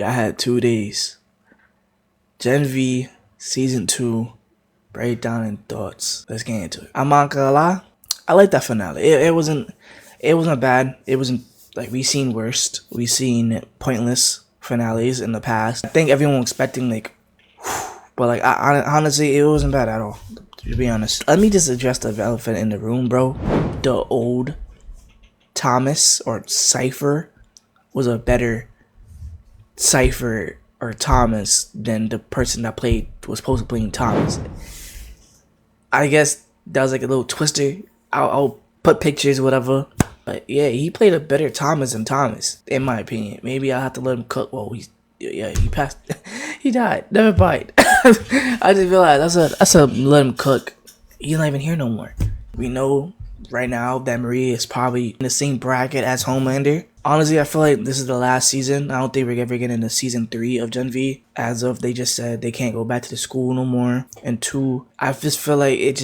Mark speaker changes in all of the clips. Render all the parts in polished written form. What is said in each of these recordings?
Speaker 1: I had 2 days. Gen V season 2 breakdown and thoughts. Let's get into it. I'm not gonna lie, I like that finale. It wasn't bad. It wasn't like we seen worst. We seen pointless finales in the past. I think everyone was expecting but like honestly, it wasn't bad at all. To be honest, let me just address the elephant in the room, bro. The old Thomas or Cypher was a better Cypher or Thomas than the person that was supposed to play Thomas. I guess that was like a little twister. I'll put pictures, whatever. But yeah, he played a better Thomas than Thomas, in my opinion. Maybe I'll have to let him cook. Well, he passed. He died. Never mind. I just realized that's a let him cook. He's not even here no more. We know right now that Marie is probably in the same bracket as Homelander. Honestly, I feel like this is the last season. I don't think we're ever getting into season 3 of Gen V. As of they just said they can't go back to the school no more. And 2, I just feel like it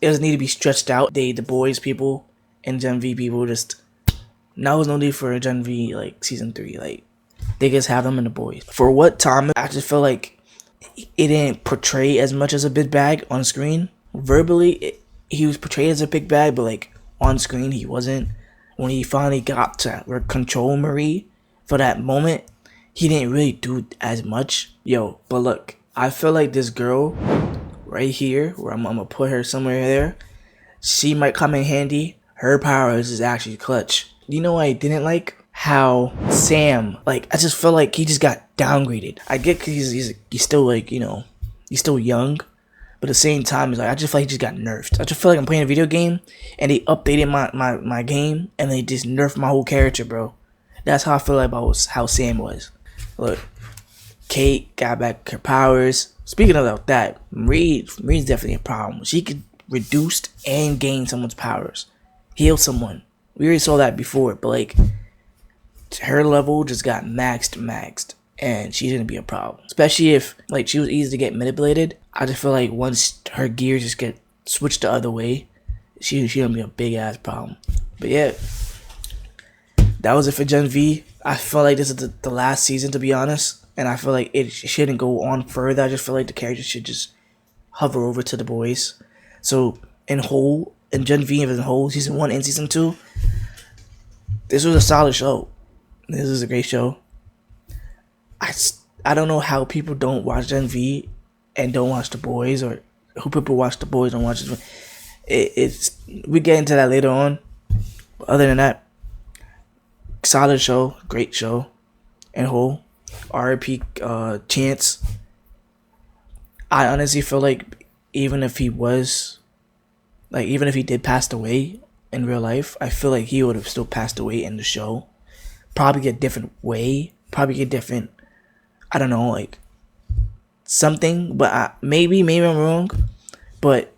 Speaker 1: doesn't need to be stretched out. The boys people and Gen V people just now there's no need for a Gen V like season 3. Like they just have them in the boys. For what Thomas, I just feel like it didn't portray as much as a big bag on screen. Verbally, he was portrayed as a big bag, but like on screen he wasn't. When he finally got to control Marie for that moment, he didn't really do as much. But look, I feel like this girl right here, where I'm gonna put her somewhere there, she might come in handy. Her powers is actually clutch. You know what I didn't like? How Sam, I just feel like he just got downgraded. I get cause he's still he's still young. But at the same time, I just feel like he just got nerfed. I just feel like I'm playing a video game, and they updated my game, and they just nerfed my whole character, bro. That's how I feel about how Sam was. Look, Kate got back her powers. Speaking of that, Marie's definitely a problem. She could reduce and gain someone's powers. Heal someone. We already saw that before, but her level just got maxed. And she's gonna be a problem, especially if she was easy to get manipulated. I just feel like once her gears just get switched the other way, she gonna be a big ass problem. But yeah, that was it for Gen V. I feel like this is the last season, to be honest, and I feel like it shouldn't go on further. I just feel like the characters should just hover over to the boys. So in Gen V as a whole, season 1 and season 2, this was a solid show. This is a great show. I don't know how people don't watch Gen V and don't watch The Boys, or who people watch The Boys and don't watch it. We get into that later on. But other than that, solid show, great show, and whole. RIP Chance. I honestly feel like even if he did pass away in real life, I feel like he would have still passed away in the show. Probably a different way. Probably a different, I don't know, something, but maybe I'm wrong, but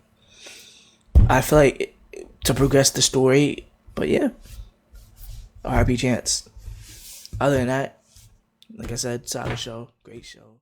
Speaker 1: I feel like to progress the story. But yeah, RP Chance. Other than that, like I said, solid show, great show.